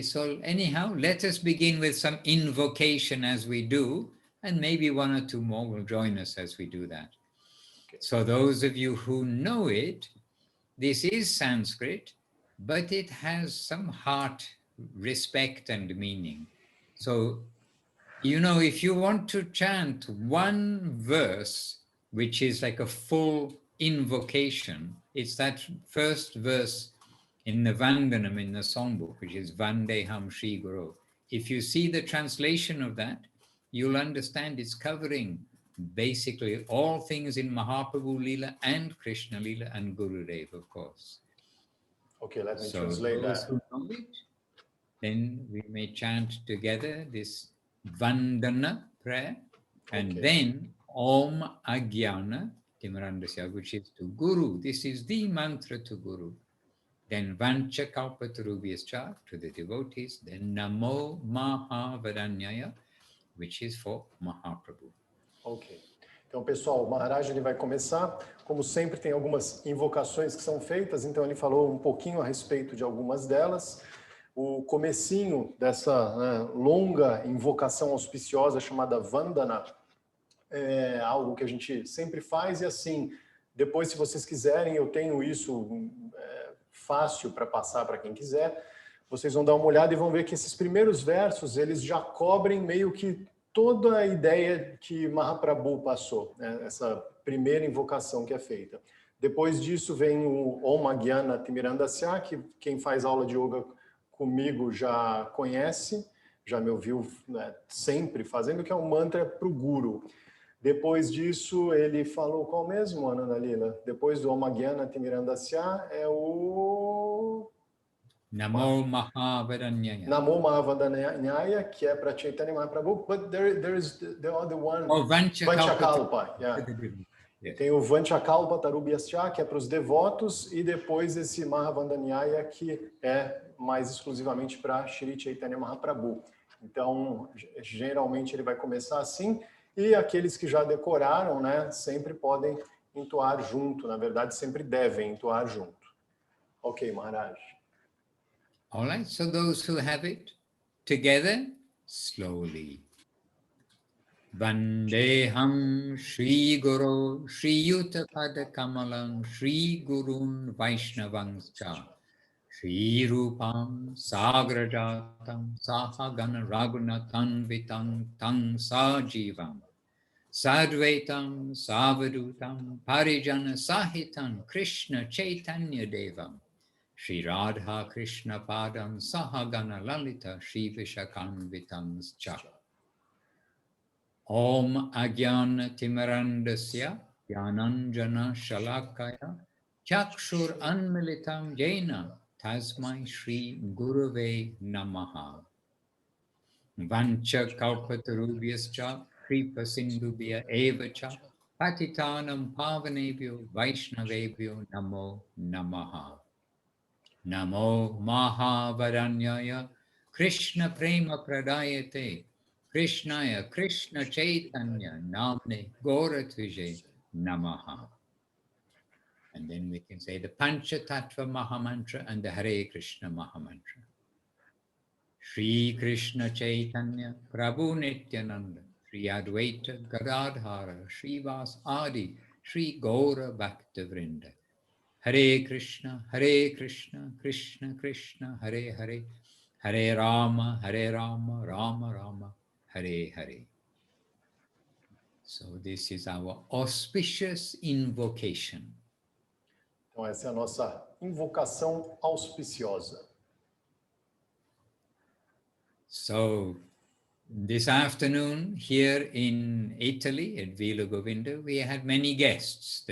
So anyhow, let us begin with some invocation as we do, and maybe one or two more will join us as we do that. Okay. So those of you who know it, this is Sanskrit, but it has some heart, respect, and meaning. So, you know, if you want to chant one verse, which is like a full invocation, it's that first verse in the Vandanam in the songbook, which is Vandeham Shri Guru. If you see the translation of that, you'll understand it's covering basically all things in Mahaprabhu Leela and Krishna Leela and Gurudev, of course. Okay, let me translate that. Then we may chant together this Vandana prayer, and then Om Agyana Timirandasya, which is to Guru. This is the mantra to Guru. Then Vancha Kalpatarubhyascha to the devotees. Then Namo Mahavadanyaya, which is for Mahaprabhu. Ok. Então, pessoal, o Maharaj ele vai começar. Como sempre, tem algumas invocações que são feitas, então ele falou um pouquinho a respeito de algumas delas. O comecinho dessa longa invocação auspiciosa chamada Vandana é algo que a gente sempre faz e assim, depois se vocês quiserem, eu tenho isso fácil para passar para quem quiser, vocês vão dar uma olhada e vão ver que esses primeiros versos, eles já cobrem meio que toda a ideia que Mahaprabhu passou, né? Essa primeira invocação que é feita. Depois disso vem o Om Agyana Timirandasya, que quem faz aula de yoga comigo já conhece, já me ouviu, né, sempre fazendo, que é um mantra para o Guru. Depois disso, ele falou qual mesmo, Ananda Lila? Depois do Om Agyana Timirandasya é o... Namo Mahavadanyaya. Namo Mahavadanyaya, que é para Chaitanya Mahaprabhu, but there is the other one. Oh, Vanchakalpa. Yeah. Yes. Tem o Vanchakalpa Tarubhyascha, que é para os devotos, e depois esse Mahavadanyaya, que é mais exclusivamente para Shri Chaitanya Mahaprabhu. Então, geralmente ele vai começar assim, e aqueles que já decoraram, né, sempre podem entoar junto, na verdade, sempre devem entoar junto. Ok, Maharaj. All right, so those who have it, together, slowly. Vandeham Shri Guru Shri Yuta Pada Kamalam Shri Gurun Vaishnavangscha Shri Rupam Sagrajatam Sahagana Raghunathan Vitam Tang Sajivam Sadvaitam Savadutam Parijana Sahitam Krishna Chaitanya Devam Shri Radha Krishna Padam Sahagana Lalita Shri Vishakam Vitamscha Om Agyana Timirandasya Yananjana Shalakaya Chakshur Anmilitam Jena Tasmai Shri Gurave Namaha Vancha Kalpatarubhyascha Kripa Sindubhya Evacha Patitanam Pavanebhyo Vaishnavebhyo Namo Namaha Namo Mahavadanyaya Krishna Prema Pradayate Krishnaya Krishna Chaitanya Namne Goratvije Namaha. And then we can say the Pancha Tattva Mahamantra and the Hare Krishna Mahamantra. Shri Krishna Chaitanya Prabhu Nityananda Shri Advaita Gadadhara Srivas Adi Shri Gaura Bhaktavrinda Hare Krishna Krishna Krishna Hare Hare Hare Rama Rama Rama Hare Hare. So this is our auspicious invocation. Então essa é a nossa invocação auspiciosa. So this afternoon here in Italy at Villa Govinda, we had many guests.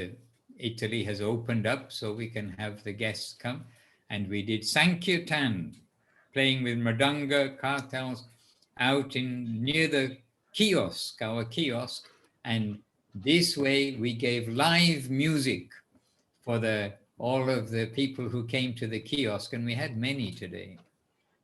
Italy has opened up so we can have the guests come, and we did Sankirtan, playing with Mridanga, kartals, out near the kiosk, our kiosk, and this way we gave live music for all of the people who came to the kiosk, and we had many today.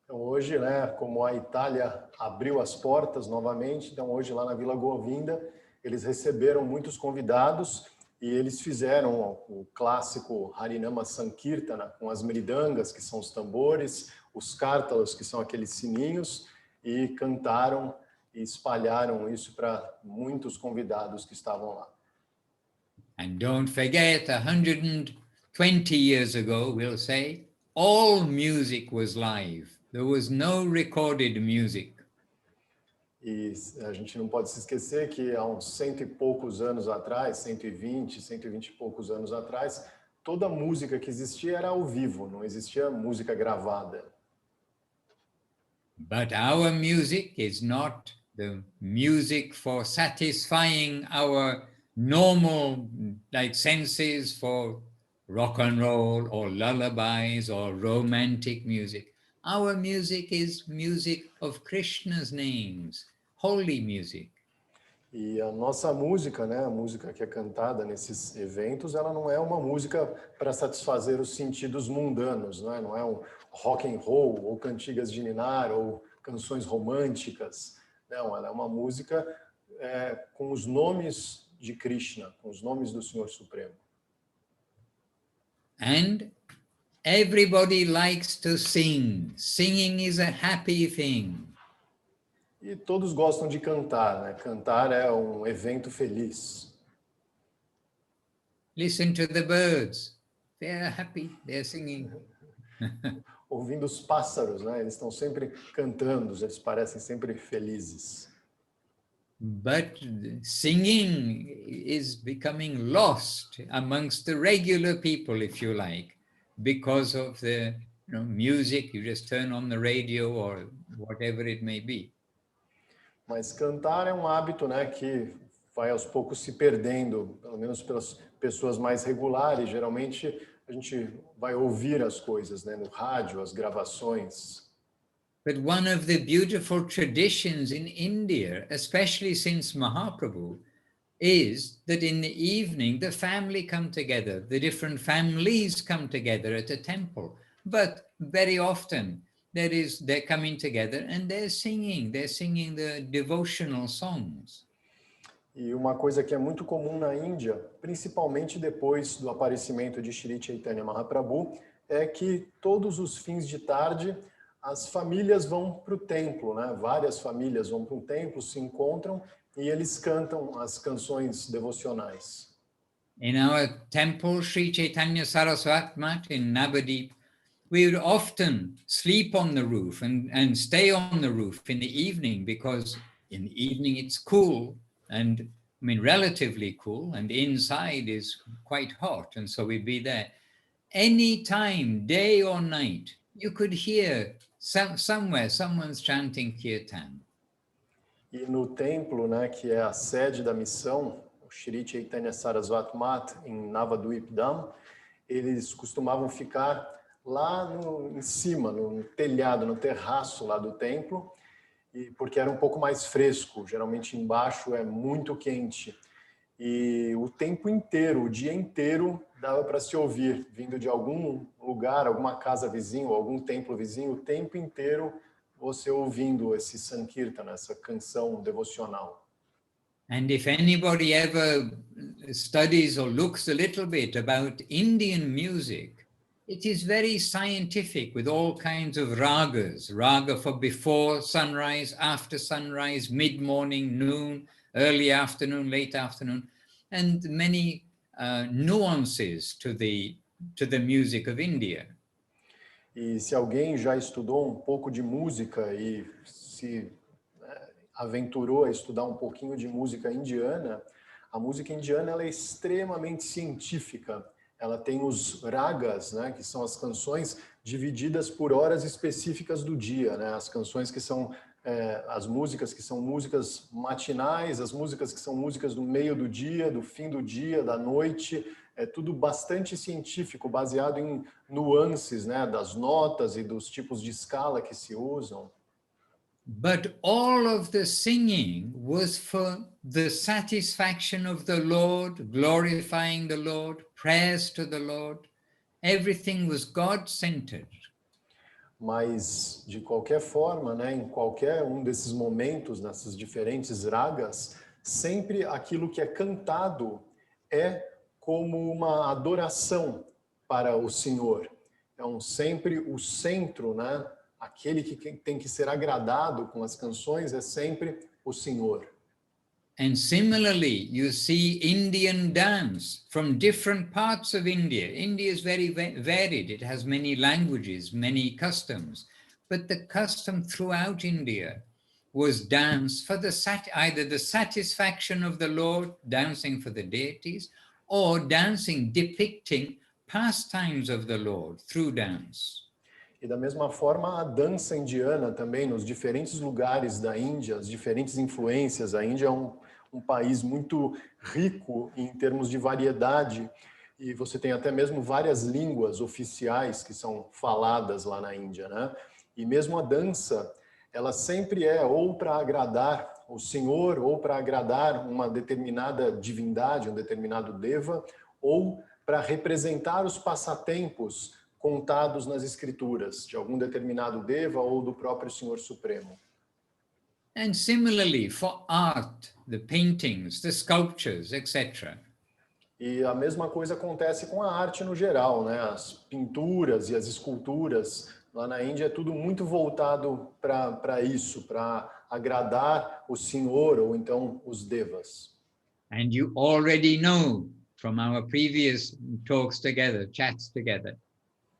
Então hoje, né, como a Itália abriu as portas novamente, então hoje lá na Vila Govinda, eles receberam muitos convidados e eles fizeram o clássico Harinama Sankirtana com as mridangas, que são os tambores, os cártalos, que são aqueles sininhos, e cantaram e espalharam isso para muitos convidados que estavam lá. And don't forget, 120 years ago, we'll say, all music was live. There was no recorded music. E a gente não pode se esquecer que há uns 100 e poucos anos atrás, 120 e poucos anos atrás, toda música que existia era ao vivo, não existia música gravada. But our music is not the music for satisfying our normal senses for rock and roll or lullabies or romantic music. Our music is music of Krishna's names, holy music. E a nossa música, né, a música que é cantada nesses eventos, ela não é uma música para satisfazer os sentidos mundanos, né? Não é um rock and roll ou cantigas de ninar ou canções românticas. Não, ela é uma música com os nomes de Krishna, com os nomes do Senhor Supremo. And everybody likes to sing. Singing is a happy thing. E todos gostam de cantar, né? Cantar é um evento feliz. Listen to the birds. They're happy, they're singing. Ouvindo os pássaros, né? Eles estão sempre cantando, eles parecem sempre felizes. But singing is becoming lost amongst the regular people, if you like, because of the music. You just turn on the radio or whatever it may be. Mas cantar é um hábito, né, que vai aos poucos se perdendo, pelo menos pelas pessoas mais regulares. Geralmente a gente vai ouvir as coisas, né, no rádio, as gravações. But one of the beautiful traditions in India, especially since Mahaprabhu, is that in the evening the family come together, the different families come together at a temple. But very often they're coming together and they're singing the devotional songs. E uma coisa que é muito comum na Índia, principalmente depois do aparecimento de Shri Chaitanya Mahaprabhu, é que todos os fins de tarde as famílias vão para o templo, né? Várias famílias vão para um templo, se encontram e eles cantam as canções devocionais. In our temple, Sri Chaitanya Saraswati Math in Navadip, we would often sleep on the roof and stay on the roof in the evening, because in the evening it's cool and relatively cool, and inside is quite hot, and so we'd be there. Any time, day or night, you could hear somewhere someone's chanting kirtan. E no templo, né, que é a sede da missão, o Shri Chaitanya Saraswati Math em Navadvip Dham, eles costumavam ficar lá em cima, no telhado, no terraço lá do templo, e porque era um pouco mais fresco. Geralmente embaixo é muito quente. E o tempo inteiro, o dia inteiro, dava para se ouvir, vindo de algum lugar, alguma casa vizinha, ou algum templo vizinho, o tempo inteiro você ouvindo esse Sankirtana, essa canção devocional. And if anybody ever studies or looks a little bit about Indian music, it is very scientific, with all kinds of ragas. Raga for before sunrise, after sunrise, mid-morning, noon, early afternoon, late afternoon, and many nuances to the music of India. E se alguém já estudou um pouco de música e se aventurou a estudar um pouquinho de música indiana, a música indiana ela é extremamente científica. Ela tem os ragas, né, que são as canções divididas por horas específicas do dia, né? As canções que são as músicas que são músicas matinais, as músicas que são músicas do meio do dia, do fim do dia, da noite. É tudo bastante científico, baseado em nuances, né, das notas e dos tipos de escala que se usam. But all of the singing was for the satisfaction of the Lord, glorifying the Lord, prayers to the Lord. Everything was God-centered. Mas, de qualquer forma, né, em qualquer um desses momentos, nessas diferentes ragas, sempre aquilo que é cantado é como uma adoração para o Senhor. Então, sempre o centro, né, aquele que tem que ser agradado com as canções é sempre o Senhor. And similarly, you see Indian dance from different parts of India. India is very varied. It has many languages, many customs. But the custom throughout India was dance for either the satisfaction of the Lord, dancing for the deities, or dancing depicting pastimes of the Lord through dance. E da mesma forma, a dança indiana também, nos diferentes lugares da Índia, as diferentes influências. A Índia é um país muito rico em termos de variedade, e você tem até mesmo várias línguas oficiais que são faladas lá na Índia, né? E mesmo a dança, ela sempre é ou para agradar o Senhor, ou para agradar uma determinada divindade, um determinado deva, ou para representar os passatempos contados nas escrituras, de algum determinado deva ou do próprio Senhor Supremo. And similarly for art, the paintings, the sculptures, etc. E a mesma coisa acontece com a arte no geral, né? As pinturas e as esculturas lá na Índia é tudo muito voltado para isso, para agradar o Senhor ou então os devas. And you already know from our previous talks together, chats together,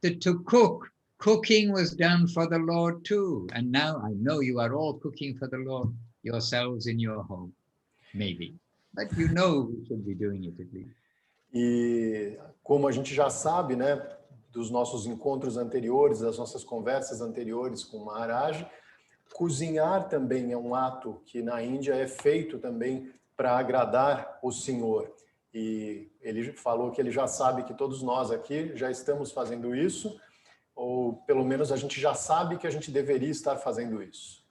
that to cook, cooking was done for the Lord too. And now I know you are all cooking for the Lord yourselves in your home, maybe. But you know we should be doing it at least. E como a gente já sabe, né, dos nossos encontros anteriores, das nossas conversas anteriores com o Maharaj, cozinhar também é um ato que na Índia é feito também para agradar o Senhor. E ele falou que ele já sabe que todos nós aqui já estamos fazendo isso, ou pelo menos a gente já sabe que a gente deveria estar fazendo isso.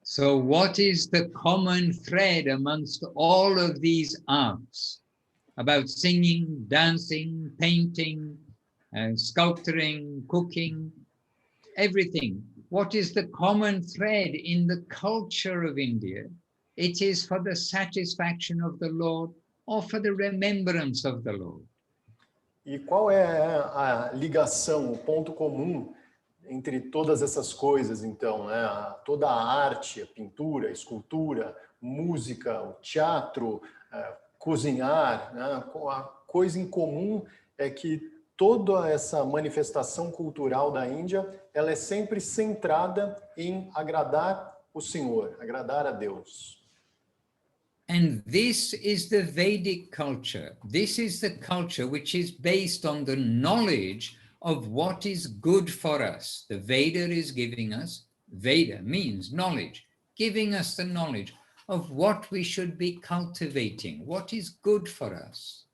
So what is the common thread amongst all of these arts? About singing, dancing, painting, sculpturing, cooking, everything. What is the common thread in the culture of India? It is for the satisfaction of the Lord or for the remembrance of the Lord. E qual é a ligação, o ponto comum entre todas essas coisas, então, né? Toda a arte, a pintura, a escultura, música, o teatro, cozinhar, né? A coisa em comum é que toda essa manifestação cultural da Índia, ela é sempre centrada em agradar o Senhor, agradar a Deus. And this is the Vedic culture. This is the culture which is based on the knowledge of what is good for us. The Veda is giving us, Veda means knowledge, giving us the knowledge of what we should be cultivating, what is good for us.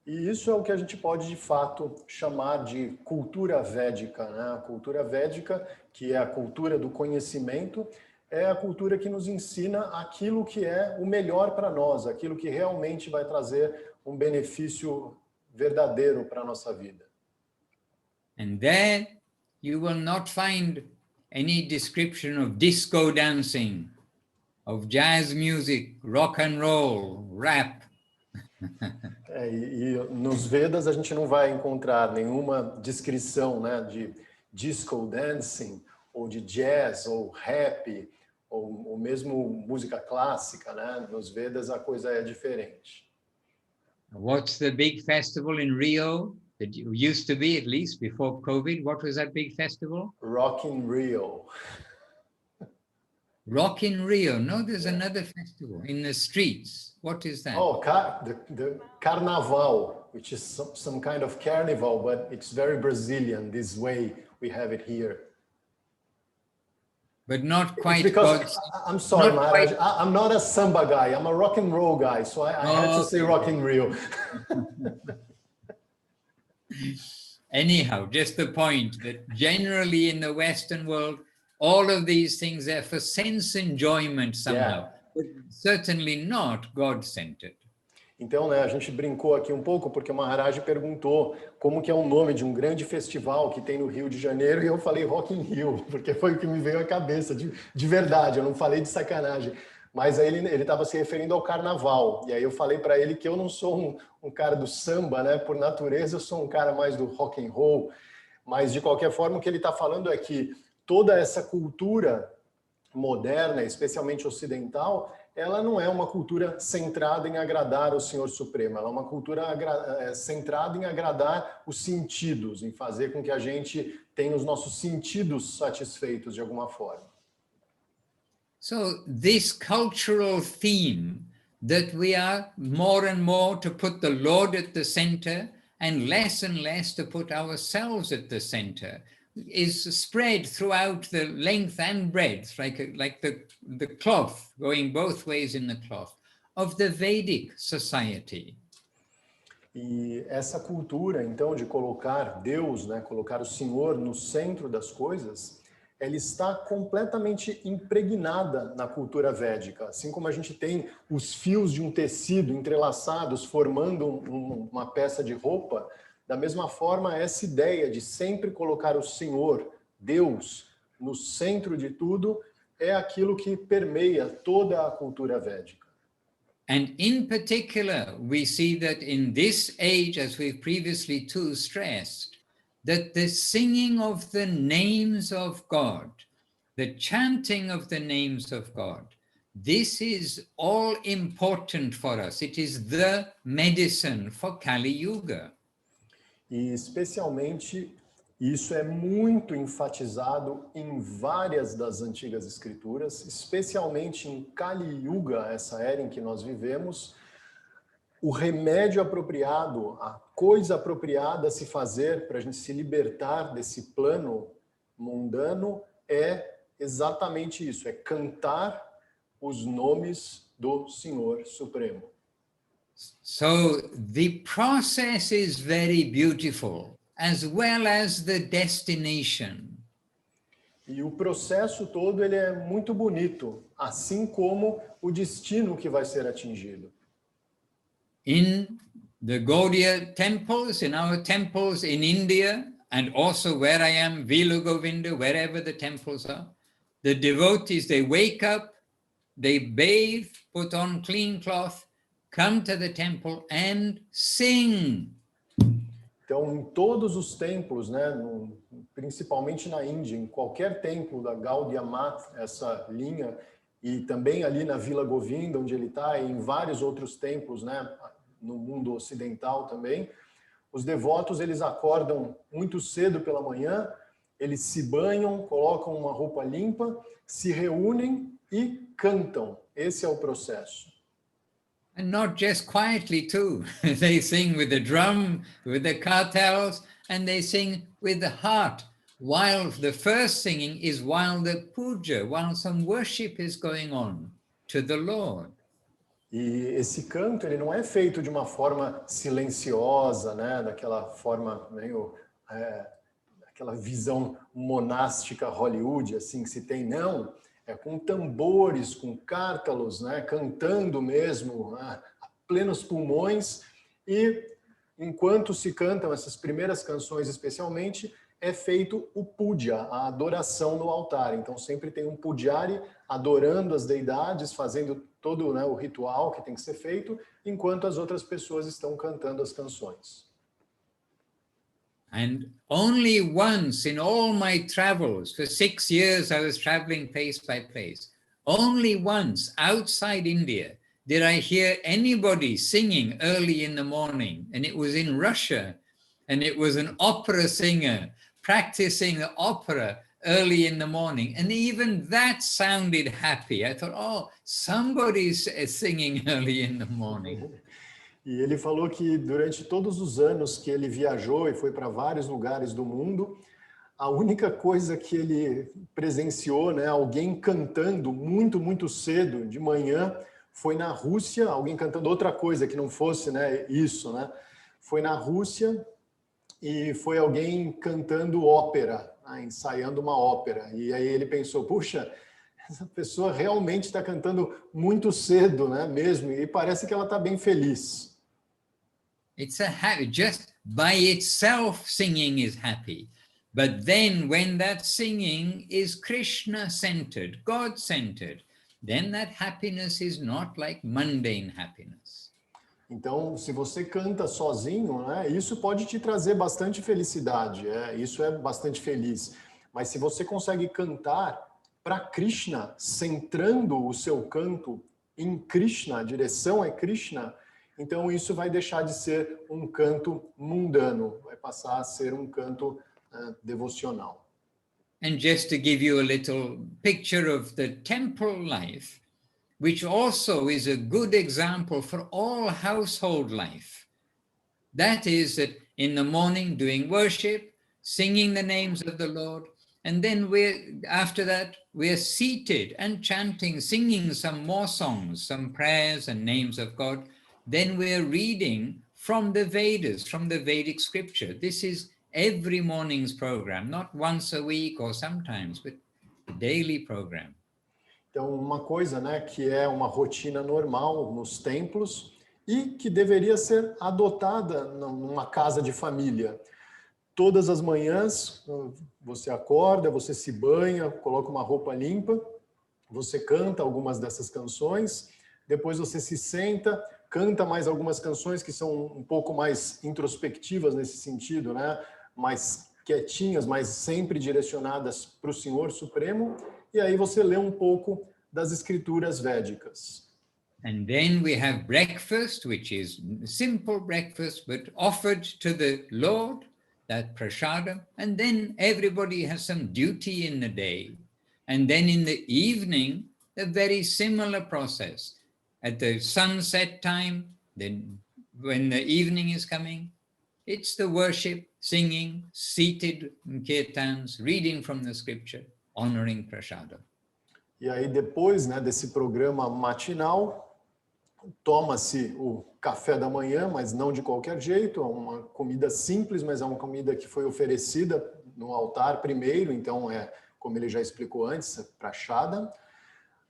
E isso é o que a gente pode, de fato, chamar de cultura védica, né? A cultura védica, que é a cultura do conhecimento, é a cultura que nos ensina aquilo que é o melhor para nós, aquilo que realmente vai trazer um benefício verdadeiro para a nossa vida. And there you will not find any description of disco dancing, of jazz music, rock and roll, rap. E nos Vedas a gente não vai encontrar nenhuma descrição, né, de disco dancing, ou de jazz, ou rap, ou mesmo música clássica, né? Nos Vedas a coisa é diferente. What's the big festival in Rio? That used to be, at least before COVID. What was that big festival? Rock in Rio. Rock in Rio. No, there's another festival in the streets. What is that? Oh, the Carnaval, which is some kind of carnival, but it's very Brazilian, this way we have it here. But not quite. Because I'm sorry, Maharaj, I'm not a samba guy. I'm a rock and roll guy, so I had to say Rock in Rio. Anyhow, just the point that generally in the Western world, all of these things are for sense enjoyment somehow, but certainly not God-centered. Então, né, a gente brincou aqui um pouco porque o Maharaj perguntou como que é o nome de um grande festival que tem no Rio de Janeiro e eu falei Rock in Rio, porque foi o que me veio à cabeça, de verdade, eu não falei de sacanagem. Mas aí ele estava se referindo ao carnaval, e aí eu falei para ele que eu não sou um cara do samba, né? Por natureza eu sou um cara mais do rock and roll, mas de qualquer forma o que ele está falando é que toda essa cultura moderna, especialmente ocidental, ela não é uma cultura centrada em agradar o Senhor Supremo, ela é uma cultura centrada em agradar os sentidos, em fazer com que a gente tenha os nossos sentidos satisfeitos de alguma forma. So this cultural theme that we are more and more to put the Lord at the center and less to put ourselves at the center is spread throughout the length and breadth, like the cloth, going both ways in the cloth, of the Vedic society. E essa cultura, então, de colocar Deus, né, colocar o Senhor no centro das coisas, ela está completamente impregnada na cultura védica. Assim como a gente tem os fios de um tecido entrelaçados formando uma peça de roupa, da mesma forma, essa ideia de sempre colocar o Senhor, Deus, no centro de tudo, é aquilo que permeia toda a cultura védica. And in particular, we see that in this age, as we've previously too stressed, that the singing of the names of God, the chanting of the names of God, this is all important for us. It is the medicine for Kali Yuga. E especialmente isso é muito enfatizado em várias das antigas escrituras, especialmente em Kali Yuga, essa era em que nós vivemos. O remédio apropriado, a coisa apropriada a se fazer para a gente se libertar desse plano mundano é exatamente isso, é cantar os nomes do Senhor Supremo. So the process is very beautiful, as well as the destination. E o processo todo ele é muito bonito, assim como o destino que vai ser atingido. In the Gaudiya temples, in our temples in India, and also where I am, Vilu Govinda, wherever the temples are, the devotees, they wake up, they bathe, put on clean cloth, come to the temple and sing. Então, em todos os templos, né, principalmente na Índia, em qualquer templo da Gaudiya Mat, essa linha, e também ali na Vila Govinda, onde ele está, e em vários outros templos, né, no mundo ocidental também, os devotos eles acordam muito cedo pela manhã, eles se banham, colocam uma roupa limpa, se reúnem e cantam. Esse é o processo. And not just quietly too. They sing with the drum, with the kartals, and they sing with the heart. While the first singing is while the puja, while some worship is going on to the Lord. E esse canto ele não é feito de uma forma silenciosa, né, daquela forma meio aquela visão monástica Hollywood assim que se tem, não. É com tambores, com cártalos, né, cantando mesmo, né, a plenos pulmões, e enquanto se cantam essas primeiras canções especialmente, é feito o puja, a adoração no altar. Então sempre tem um pujari adorando as deidades, fazendo todo, né, o ritual que tem que ser feito, enquanto as outras pessoas estão cantando as canções. And only once in all my travels, for 6 years I was traveling place by place, only once outside India did I hear anybody singing early in the morning, and it was in Russia, and it was an opera singer practicing the opera early in the morning, and even that sounded happy. I thought, oh, somebody's singing early in the morning. E ele falou que durante todos os anos que ele viajou e foi para vários lugares do mundo, a única coisa que ele presenciou, né, alguém cantando muito cedo de manhã, foi na Rússia, alguém cantando outra coisa que não fosse, né, isso, né? Foi na Rússia e foi alguém cantando ópera, né, ensaiando uma ópera. E aí ele pensou, puxa, essa pessoa realmente está cantando muito cedo, né, mesmo, e parece que ela está bem feliz. It's a happy, just by itself singing is happy. But then when that singing is Krishna-centered, God-centered, then that happiness is not like mundane happiness. Então, se você canta sozinho, né, isso pode te trazer bastante felicidade, isso é bastante feliz. Mas se você consegue cantar para Krishna, centrando o seu canto em Krishna, a direção é Krishna, então isso vai deixar de ser um canto mundano, vai passar a ser um canto devocional. And just to give you a little picture of the temple life, which also is a good example for all household life. That is that in the morning doing worship, singing the names of the Lord, and then after that we're seated and chanting, singing some more songs, some prayers and names of God. Then we're reading from the Vedas, from the Vedic scripture. This is every morning's program, not once a week or sometimes, but a daily program. Então, uma coisa, né, que é uma rotina normal nos templos e que deveria ser adotada numa casa de família. Todas as manhãs, você acorda, você se banha, coloca uma roupa limpa, você canta algumas dessas canções, depois você se senta, canta mais algumas canções que são um pouco mais introspectivas nesse sentido, né? Mais quietinhas, mas sempre direcionadas para o Senhor Supremo, e aí você lê um pouco das escrituras védicas. And then we have breakfast, which is simple breakfast, but offered to the Lord, that prashadam, and then everybody has some duty in the day. And then in the evening, a very similar process. At the sunset time, then when the evening is coming, it's the worship, singing, seated in kirtans, reading from the scripture, honoring prashadam. E aí depois, né, desse programa matinal, toma-se o café da manhã, mas não de qualquer jeito, é uma comida simples, mas é uma comida que foi oferecida no altar primeiro, então é, como ele já explicou antes, é prashadam.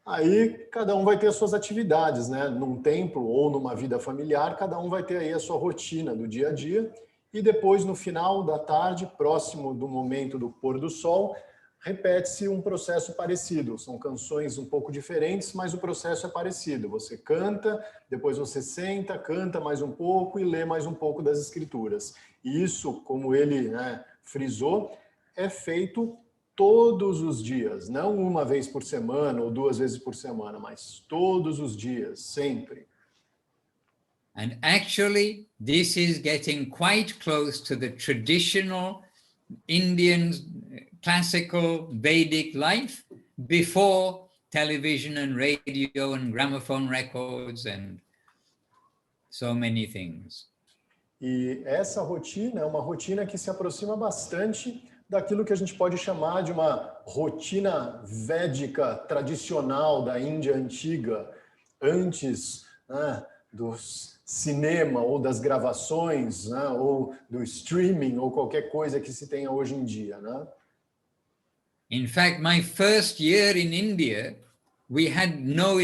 Aí cada um vai ter as suas atividades, né? Num templo ou numa vida familiar, cada um vai ter aí a sua rotina do dia a dia. E depois, no final da tarde, próximo do momento do pôr do sol, repete-se um processo parecido. São canções um pouco diferentes, mas o processo é parecido. Você canta, depois você senta, canta mais um pouco e lê mais um pouco das escrituras. E isso, como ele, né, frisou, é feito todos os dias, não uma vez por semana ou 2 vezes por semana, mas todos os dias, sempre. And actually, this is getting quite close to the traditional Indian classical Vedic life before television and radio and gramophone records and so many things. E essa rotina é uma rotina que se aproxima bastante daquilo que a gente pode chamar de uma rotina védica tradicional da Índia antiga, antes, né, do cinema ou das gravações, né, ou do streaming ou qualquer coisa que se tenha hoje em dia, né? In fact, my first year in India, we had no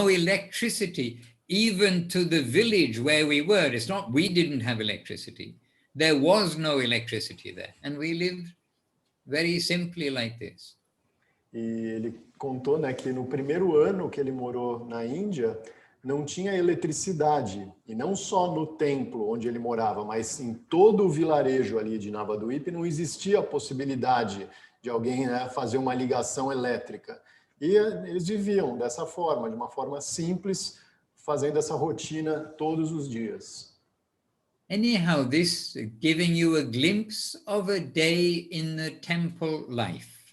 electricity, even to the village where we were. It's not we didn't have electricity. There was no electricity there. And we lived very simply like this. E ele contou, né, que no primeiro ano que ele morou na Índia, não tinha eletricidade. E não só no templo onde ele morava, mas em todo o vilarejo ali de Navaduip não existia a possibilidade de alguém, né, fazer uma ligação elétrica. E eles viviam dessa forma, de uma forma simples, fazendo essa rotina todos os dias. Anyhow, this giving you a glimpse of a day in the temple life.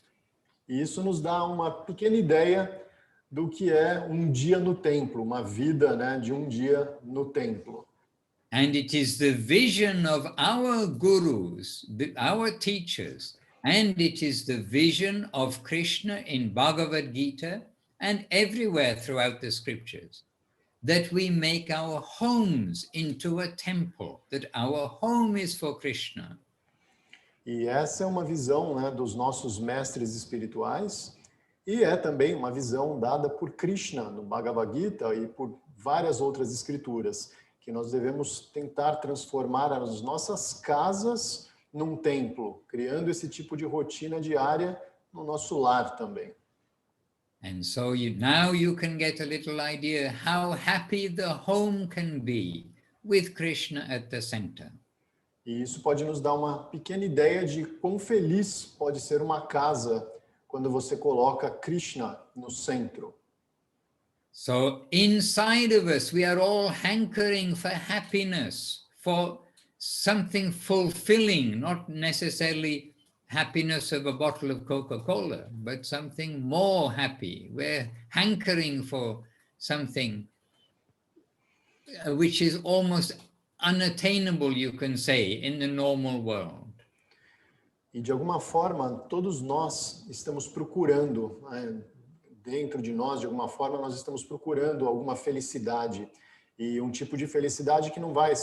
E isso nos dá uma pequena ideia do que é um dia no templo, uma vida, né, de um dia no templo. And it is the vision of our gurus, our teachers, and it is the vision of Krishna in Bhagavad Gita and everywhere throughout the scriptures, that we make our homes into a temple, that our home is for Krishna. E essa é uma visão, né, dos nossos mestres espirituais e é também uma visão dada por Krishna no Bhagavad Gita e por várias outras escrituras, que nós devemos tentar transformar as nossas casas num templo, criando esse tipo de rotina diária no nosso lar também. And so now you can get a little idea how happy the home can be with Krishna at the center. E isso pode nos dar uma pequena ideia de quão feliz pode ser uma casa quando você coloca Krishna no centro. So inside of us, we are all hankering for happiness, for something fulfilling, not necessarily happiness of a bottle of Coca-Cola, but something more happy. We're hankering for something which is almost unattainable, you can say, in the normal world. E de alguma forma, todos nós estamos procurando, né, dentro de nós, de alguma forma, nós estamos procurando alguma felicidade. E um tipo de felicidade que não vai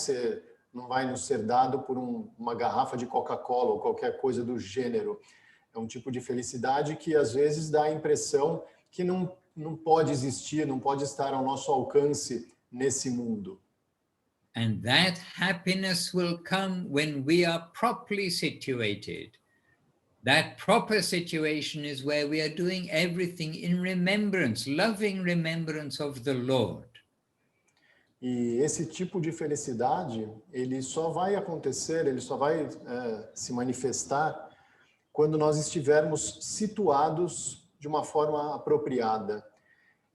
nos ser dado por uma garrafa de Coca-Cola ou qualquer coisa do gênero. É um tipo de felicidade que às vezes dá a impressão que não pode existir, não pode estar ao nosso alcance nesse mundo. And that happiness will come when we are properly situated. That proper situation is where we are doing everything in remembrance, loving remembrance of the Lord. E esse tipo de felicidade, ele só vai acontecer, ele só vai se manifestar quando nós estivermos situados de uma forma apropriada.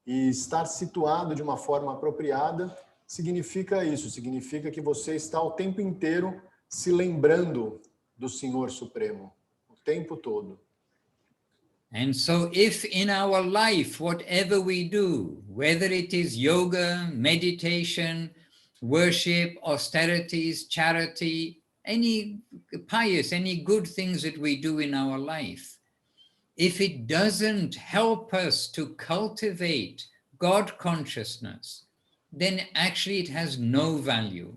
E estar situado de uma forma apropriada significa isso, significa que você está o tempo inteiro se lembrando do Senhor Supremo, o tempo todo. And so if in our life, whatever we do, whether it is yoga, meditation, worship, austerities, charity, any pious, any good things that we do in our life, if it doesn't help us to cultivate God consciousness, then actually it has no value.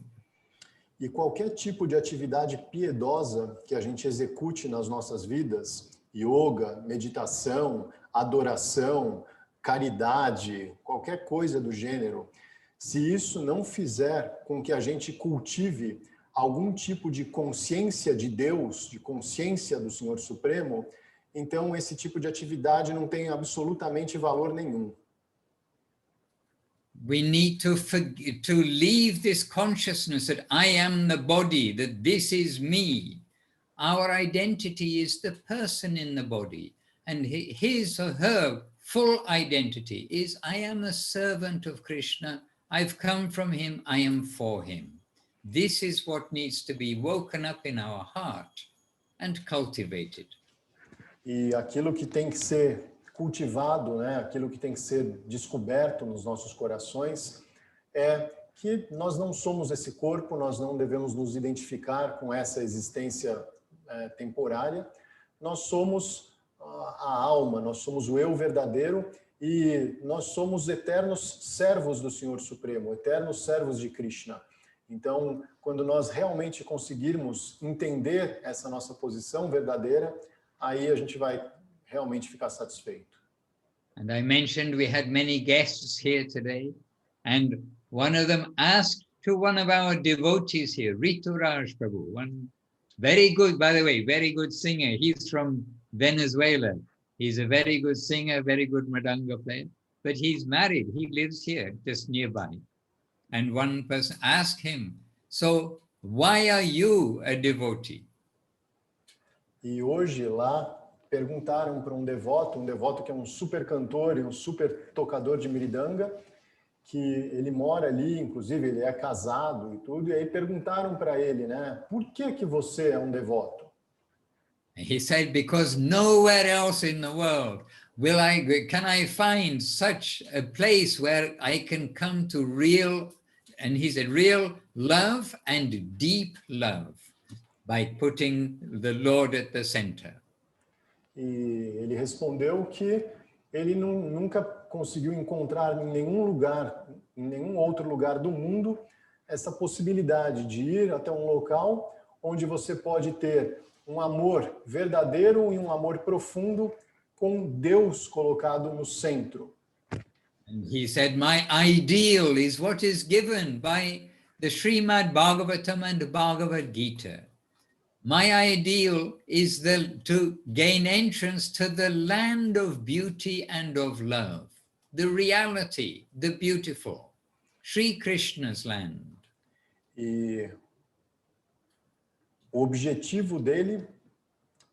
E qualquer tipo de atividade piedosa que a gente execute nas nossas vidas, yoga, meditação, adoração, caridade, qualquer coisa do gênero, se isso não fizer com que a gente cultive algum tipo de consciência de Deus, de consciência do Senhor Supremo, então esse tipo de atividade não tem absolutamente valor nenhum. We need to leave this consciousness that I am the body, that this is me. Our identity is the person in the body, and his or her full identity is I am a servant of Krishna, I've come from him, I am for him. This is what needs to be woken up in our heart and cultivated. E aquilo que tem que ser cultivado, né, aquilo que tem que ser descoberto nos nossos corações é que nós não somos esse corpo, nós não devemos nos identificar com essa existência temporária, nós somos a alma, nós somos o eu verdadeiro e nós somos eternos servos do Senhor Supremo, eternos servos de Krishna. Então, quando nós realmente conseguirmos entender essa nossa posição verdadeira, aí a gente vai realmente ficar satisfeito. And I mentioned we had many guests here today, and one of them asked to one of our devotees here, Ritu Raj Prabhu, one very good, by the way, very good singer. He's from Venezuela. He's a very good singer, very good Mridanga player, but he's married. He lives here, just nearby. And one person asked him, so why are you a devotee? E hoje lá perguntaram para um devoto que é um super cantor e um super tocador de Mridanga, que ele mora ali, inclusive ele é casado e tudo, e aí perguntaram para ele, né, por que você é um devoto? He said, because nowhere else in the world can I find such a place where I can come to real, and he said, real love and deep love by putting the Lord at the center. E ele respondeu que ele nunca conseguiu encontrar em nenhum lugar, em nenhum outro lugar do mundo, essa possibilidade de ir até um local onde você pode ter um amor verdadeiro e um amor profundo com Deus colocado no centro. And he said, my ideal is what is given by the Srimad Bhagavatam and the Bhagavad Gita. My ideal is to gain entrance to the land of beauty and of love, the reality, the beautiful, Sri Krishna's land. E o objetivo dele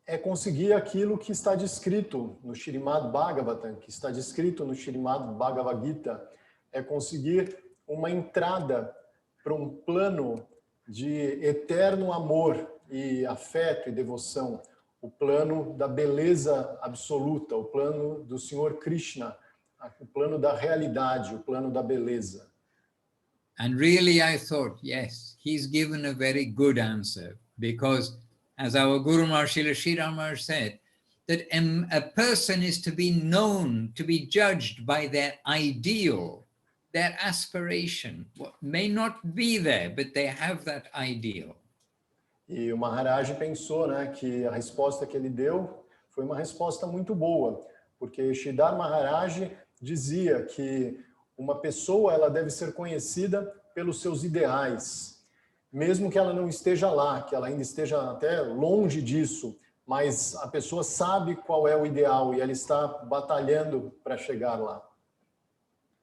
é conseguir aquilo que está descrito no Śrīmad Bhagavatam, que está descrito no Śrīmad Bhagavad Gita, é conseguir uma entrada para um plano de eterno amor e afeto e devoção, o plano da beleza absoluta, o plano do Senhor Krishna, o plano da realidade, o plano da beleza. And really I thought, yes, he's given a very good answer, because as our Guru Maharaj Srila Sri Ramar said, that a person is to be known, to be judged by their ideal, their aspiration. What may not be there, but they have that ideal. E o Maharaj pensou, né, que a resposta que ele deu foi uma resposta muito boa, porque Sridhar Maharaj dizia que uma pessoa ela deve ser conhecida pelos seus ideais, mesmo que ela não esteja lá, que ela ainda esteja até longe disso, mas a pessoa sabe qual é o ideal e ela está batalhando para chegar lá.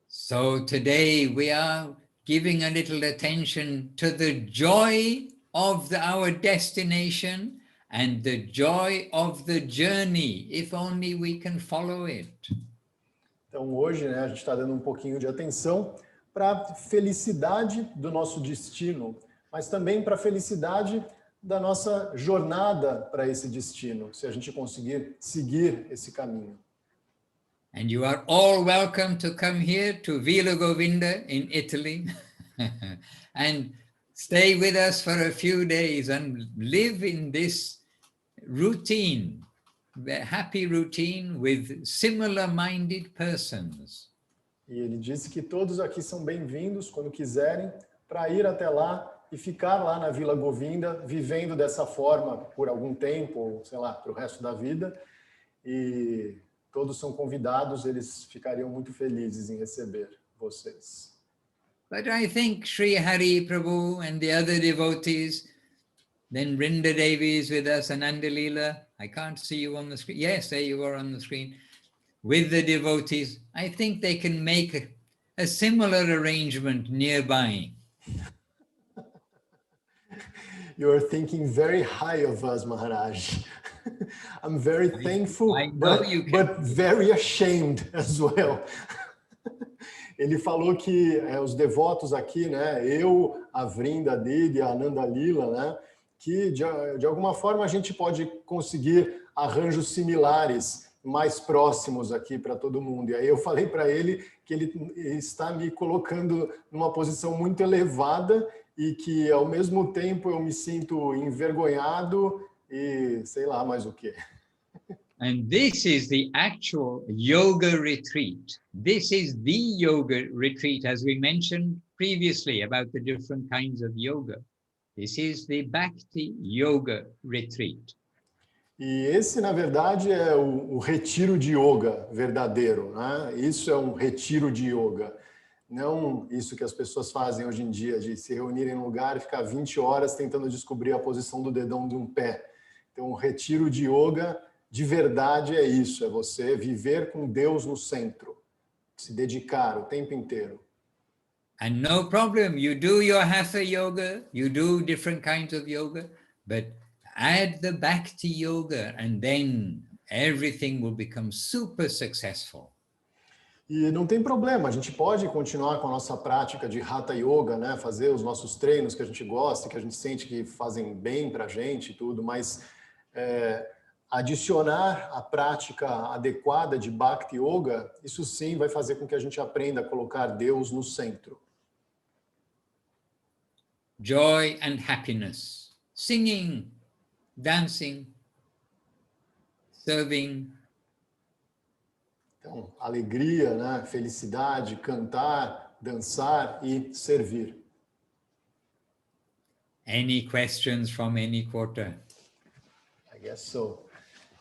So today we are giving a little attention to the joy of our destination and the joy of the journey, if only we can follow it. Então hoje, né, a gente está dando um pouquinho de atenção para a felicidade do nosso destino, mas também para a felicidade da nossa jornada para esse destino, se a gente conseguir seguir esse caminho. And you are all welcome to come here to Vila Govinda in Italy and stay with us for a few days and live in this routine, the happy routine with similar-minded persons. E ele disse que todos aqui são bem-vindos, quando quiserem, para ir até lá e ficar lá na Vila Govinda, vivendo dessa forma por algum tempo, ou sei lá, para o resto da vida. E todos são convidados, eles ficariam muito felizes em receber vocês. But I think Sri Hari Prabhu and the other devotees, then Vrinda Devi is with us, Ananda Leela. I can't see you on the screen. Yes, there you are on the screen. With the devotees, I think they can make a similar arrangement nearby. You're thinking very high of us, Maharaj. I'm very thankful, I know but very ashamed as well. Ele falou que os devotos aqui, né, eu, a Vrinda Devi, a Ananda Lila, né, que de alguma forma a gente pode conseguir arranjos similares, mais próximos aqui para todo mundo. E aí eu falei para ele que ele está me colocando numa posição muito elevada e que ao mesmo tempo eu me sinto envergonhado e sei lá mais o quê. And this is the actual yoga retreat. This is the yoga retreat, as we mentioned previously about the different kinds of yoga. This is the Bhakti Yoga Retreat. E esse, na verdade, é o retiro de yoga verdadeiro, né? Isso é um retiro de yoga. Não isso que as pessoas fazem hoje em dia, de se reunirem em um lugar e ficar 20 horas tentando descobrir a posição do dedão de um pé. Então, o retiro de yoga, de verdade, é isso. É você viver com Deus no centro. Se dedicar o tempo inteiro. And no problem, you do your Hatha yoga, you do different kinds of yoga, but add the Bhakti yoga and then everything will become super successful. E não tem problema, a gente pode continuar com a nossa prática de Hatha Yoga, né? Fazer os nossos treinos que a gente gosta, que a gente sente que fazem bem para a gente e tudo, mas adicionar a prática adequada de Bhakti Yoga, isso sim vai fazer com que a gente aprenda a colocar Deus no centro. Joy and happiness, singing, dancing, serving. Então, alegria, né? Felicidade, cantar, dançar e servir. Any questions from any quarter? I guess so.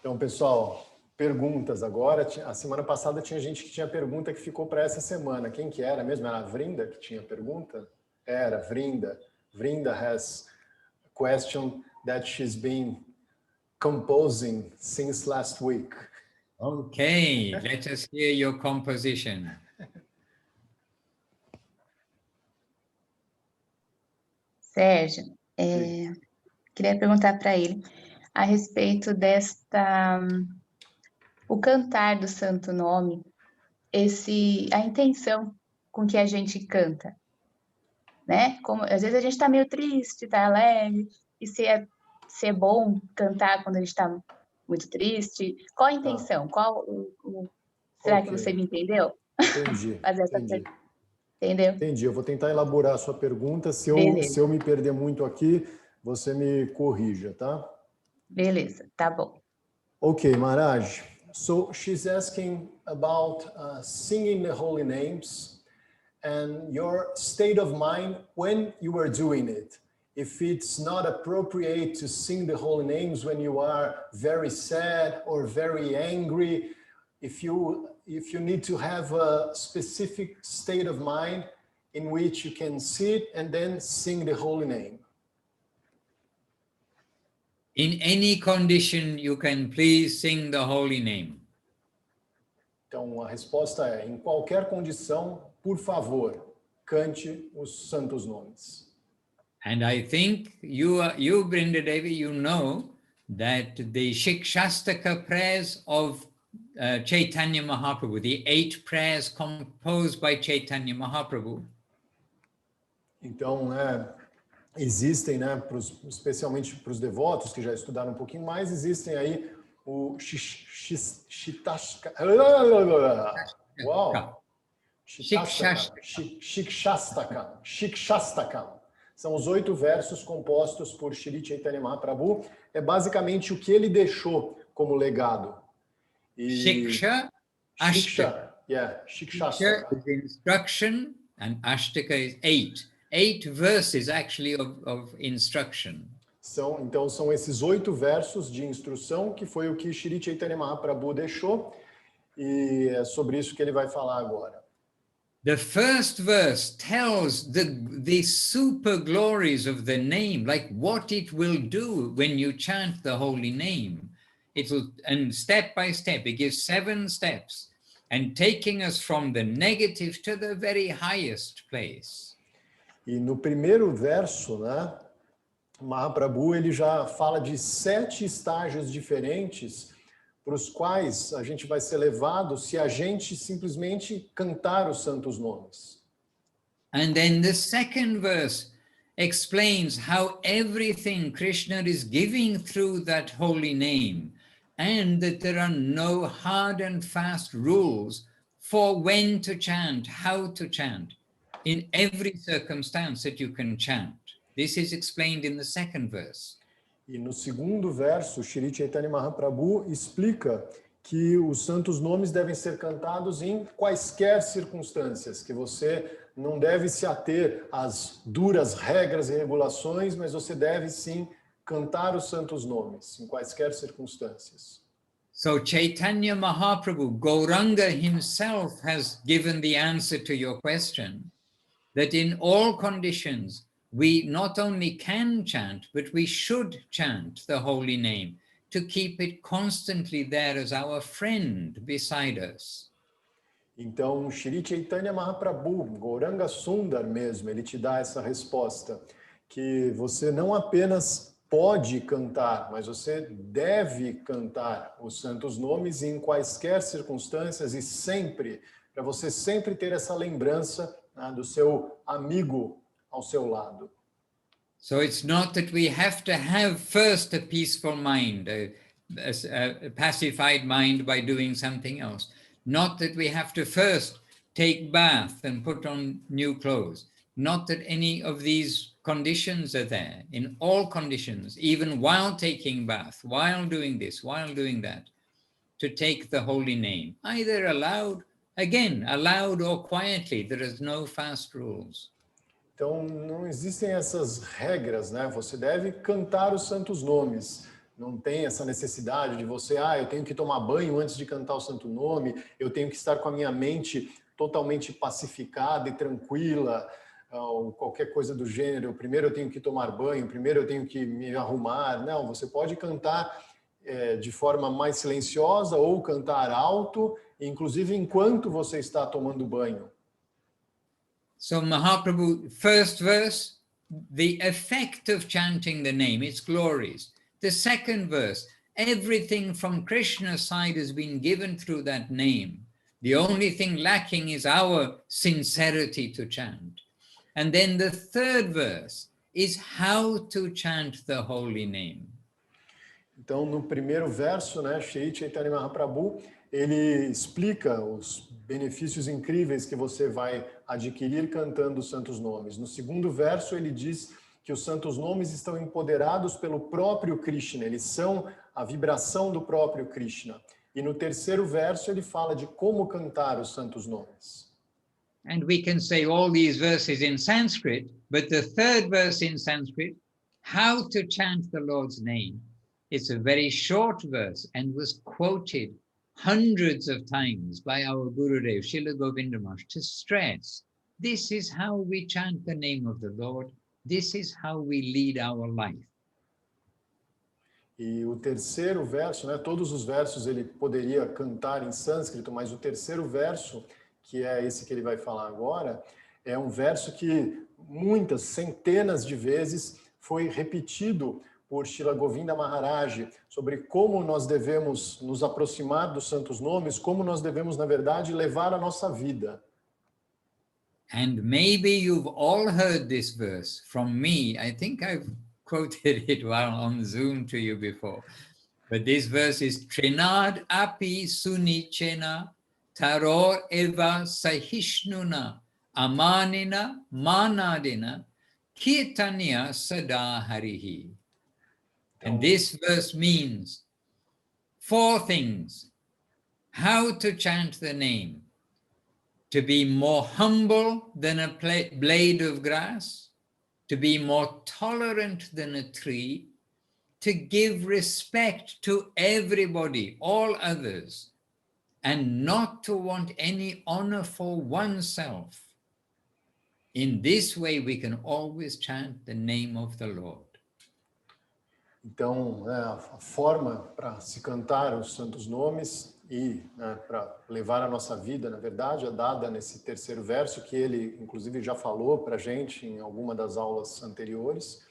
Então, pessoal, perguntas agora. A semana passada tinha gente que tinha pergunta que ficou para essa semana. Quem que era mesmo? Era a Vrinda que tinha pergunta? Era, Vrinda. Vrinda has a question that she's been composing since last week. Okay, let us hear your composition. Sérgio, queria perguntar para ele a respeito o cantar do Santo Nome, a intenção com que a gente canta, né? Como, às vezes a gente está meio triste, está alegre, e se é bom cantar quando a gente está muito triste, qual a intenção? Será que você me entendeu? Entendi, Fazer essa entendi. Entendeu? Entendi, eu vou tentar elaborar a sua pergunta. Se Beleza. eu me perder muito aqui, você me corrija, tá? Beleza, tá bom. Okay, Maharaj. So she's asking about singing the holy names and your state of mind when you were doing it. If it's not appropriate to sing the holy names when you are very sad or very angry, if you need to have a specific state of mind in which you can sit and then sing the holy name. In any condition, you can please sing the holy name. Então, a resposta é, em qualquer condição, por favor, cante os santos nomes. And I think you Brinda Devi, you know that the Shikshastaka prayers of Chaitanya Mahaprabhu, the 8 prayers composed by Chaitanya Mahaprabhu. Então, existem, especialmente para os devotos que já estudaram um pouquinho mais, existem aí o Shikshastakam. Uau! Shikshastakam. São os 8 versos compostos por Shri Chaitanya Mahaprabhu. É basicamente o que ele deixou como legado. Shiksha, Ashtaka. Shikshastakam. Shiksha is instruction and Ashtaka is 8. 8 verses actually of instruction. Então são esses 8 versos de instrução que foi o que Shri Chaitanya Mahaprabhu deixou e é sobre isso que ele vai falar agora. The first verse tells the super glories of the name, like what it will do when you chant the holy name. And step by step, it gives 7 steps, and taking us from the negative to the very highest place. E no primeiro verso, Mahaprabhu ele já fala de 7 estágios diferentes para os quais a gente vai ser levado se a gente simplesmente cantar os santos nomes. And then the second verse explains how everything Krishna is giving through that holy name, and that there are no hard and fast rules for when to chant, how to chant, in every circumstance that you can chant. This is explained in the second verse. E no segundo verso, Shri Chaitanya Mahaprabhu explica que os santos nomes devem ser cantados em quaisquer circunstâncias, que você não deve se ater às duras regras e regulações, mas você deve sim cantar os santos nomes em quaisquer circunstâncias. So Chaitanya Mahaprabhu, Gauranga himself has given the answer to your question, that in all conditions we not only can chant, but we should chant the holy name to keep it constantly there as our friend beside us. Então, Shri Chaitanya Mahaprabhu, Gauranga Sundar mesmo, ele te dá essa resposta, que você não apenas pode cantar, mas você deve cantar os santos nomes em quaisquer circunstâncias e sempre, para você sempre ter essa lembrança do seu amigo ao seu lado. So it's not that we have to have first a peaceful mind, a pacified mind by doing something else. Not that we have to first take bath and put on new clothes. Not that any of these conditions are there. In all conditions, even while taking bath, while doing this, while doing that, to take the holy name, either aloud or quietly. There is no fast rules. Então, não existem essas regras, Você deve cantar os santos nomes. Não tem essa necessidade de você, eu tenho que tomar banho antes de cantar o santo nome, eu tenho que estar com a minha mente totalmente pacificada e tranquila, ou qualquer coisa do gênero. Primeiro eu tenho que tomar banho, primeiro eu tenho que me arrumar. Não, você pode cantar de forma mais silenciosa ou cantar alto, inclusive enquanto você está tomando banho. So Mahaprabhu, first verse, the effect of chanting the name, its glories. The second verse, everything from Krishna's side has been given through that name. The only thing lacking is our sincerity to chant. And then the third verse is how to chant the holy name. Então, no primeiro verso, né, Shri Chaitanya Mahaprabhu, ele explica os benefícios incríveis que você vai adquirir cantando os santos nomes. No segundo verso, ele diz que os santos nomes estão empoderados pelo próprio Krishna, eles são a vibração do próprio Krishna. E no terceiro verso, ele fala de como cantar os santos nomes. And we can say all these verses in Sanskrit, but the third verse in Sanskrit, how to chant the Lord's name. It's a very short verse and was quoted hundreds of times by our Gurudev, Srila Govinda Maharaj, to stress, this is how we chant the name of the Lord, this is how we lead our life. E o terceiro verso, né, todos os versos ele poderia cantar em sânscrito, mas o terceiro verso, que é esse que ele vai falar agora, é um verso que muitas, centenas de vezes foi repetido por Srila Govinda Maharaj, sobre como nós devemos nos aproximar dos santos nomes, como nós devemos, na verdade, levar a nossa vida. And maybe you've all heard this verse from me. I think I've quoted it while on Zoom to you before. But this verse is Trinad api sunichena taror eva sahishnuna amanina manadina kirtanya sada harihi. And this verse means 4 things. How to chant the name. To be more humble than a blade of grass. To be more tolerant than a tree. To give respect to everybody, all others. And not to want any honor for oneself. In this way we can always chant the name of the Lord. Então, a forma para se cantar os santos nomes e para levar a nossa vida, na verdade, é dada nesse terceiro verso, que ele, inclusive, já falou para a gente em alguma das aulas anteriores,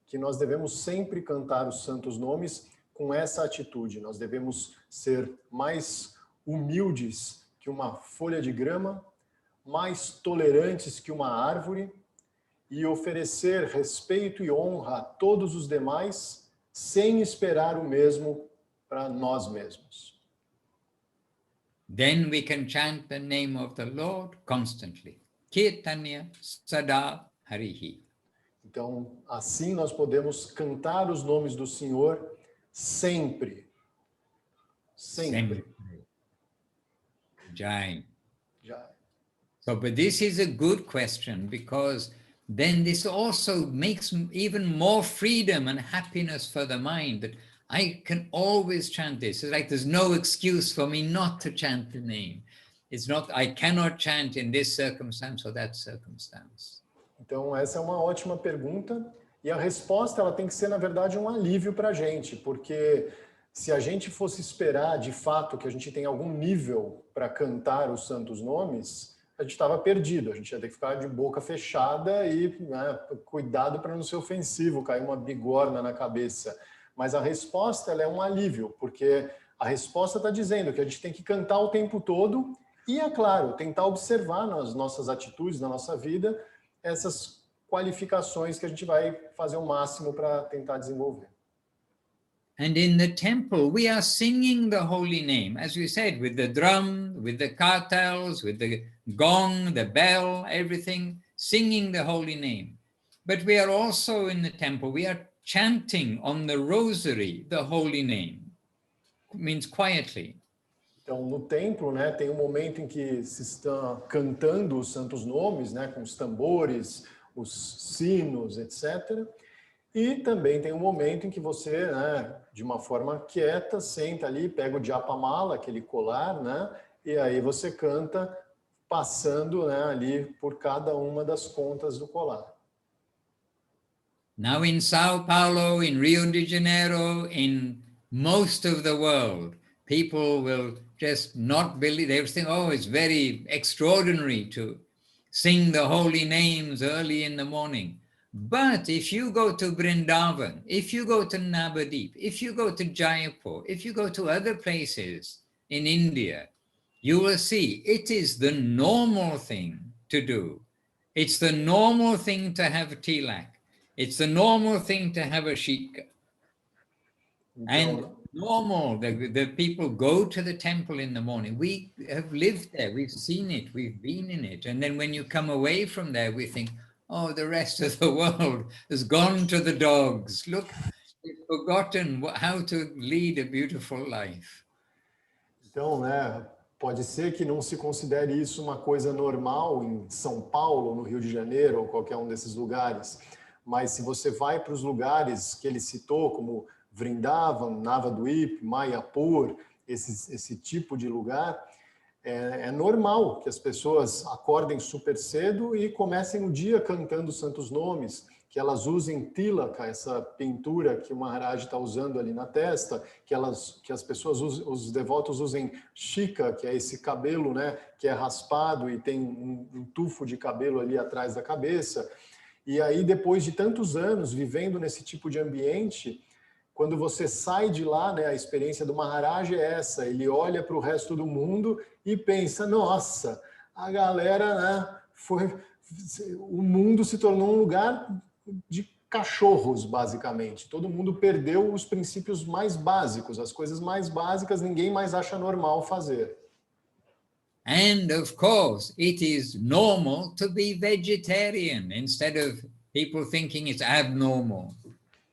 que nós devemos sempre cantar os santos nomes com essa atitude. Nós devemos ser mais humildes que uma folha de grama, mais tolerantes que uma árvore e oferecer respeito e honra a todos os demais, sem esperar o mesmo para nós mesmos. Then we can chant the name of the Lord constantly. Kirtanya sada harihi. Então, assim nós podemos cantar os nomes do Senhor sempre. Sempre. Jai. Jai. So, but this is a good question because then this also makes even more freedom and happiness for the mind, that I can always chant this. It's like there's no excuse for me not to chant the name. It's not, I cannot chant in this circumstance or that circumstance. Então, essa é uma ótima pergunta e a resposta ela tem que ser, na verdade, um alívio para a gente, porque se a gente fosse esperar, de fato, que a gente tenha algum nível para cantar os santos nomes, a gente estava perdido, a gente ia ter que ficar de boca fechada e cuidado para não ser ofensivo, cair uma bigorna na cabeça. Mas a resposta ela é um alívio, porque a resposta está dizendo que a gente tem que cantar o tempo todo e, é claro, tentar observar nas nossas atitudes, na nossa vida, essas qualificações que a gente vai fazer o máximo para tentar desenvolver. And in the temple, we are singing the holy name, as we said, with the drum, with the kartals, with the gong, the bell, everything, singing the holy name. But we are also in the temple, we are chanting on the rosary the holy name. It means quietly. Então, no templo, né, tem um momento em que se está cantando os santos nomes, né, com os tambores, os sinos, etc. E também tem um momento em que você, né, de uma forma quieta, senta ali, pega o japamala, aquele colar, né, e aí você canta passando, né, ali por cada uma das pontas do colar. Now in Sao Paulo, in Rio de Janeiro, in most of the world, people will just not believe, they will think, oh, it's very extraordinary to sing the holy names early in the morning. But if you go to Vrindavan, if you go to Navadip, if you go to Jaipur, if you go to other places in India, you will see it is the normal thing to do. It's the normal thing to have tilak. It's the normal thing to have a shika. And normal, the people go to the temple in the morning. We have lived there, we've seen it, we've been in it. And then when you come away from there, we think, oh, the rest of the world has gone to the dogs. Look, they've forgotten how to lead a beautiful life. Então, né, pode ser que não se considere isso uma coisa normal em São Paulo, no Rio de Janeiro, ou qualquer um desses lugares. Mas se você vai para os lugares que ele citou, como Vrindavan, Navadvip, Mayapur, esse tipo de lugar, é normal que as pessoas acordem super cedo e comecem o dia cantando santos nomes, que elas usem tilaka, essa pintura que o Maharaj está usando ali na testa, que as pessoas, os devotos usem shika, que é esse cabelo, né, que é raspado e tem um tufo de cabelo ali atrás da cabeça. E aí, depois de tantos anos vivendo nesse tipo de ambiente, quando você sai de lá, né, a experiência do Maharaj é essa, ele olha para o resto do mundo e pensa, nossa, a galera, né, o mundo se tornou um lugar de cachorros, basicamente. Todo mundo perdeu os princípios mais básicos, as coisas mais básicas, ninguém mais acha normal fazer. And of course, it is normal to be vegetarian instead of people thinking it's abnormal.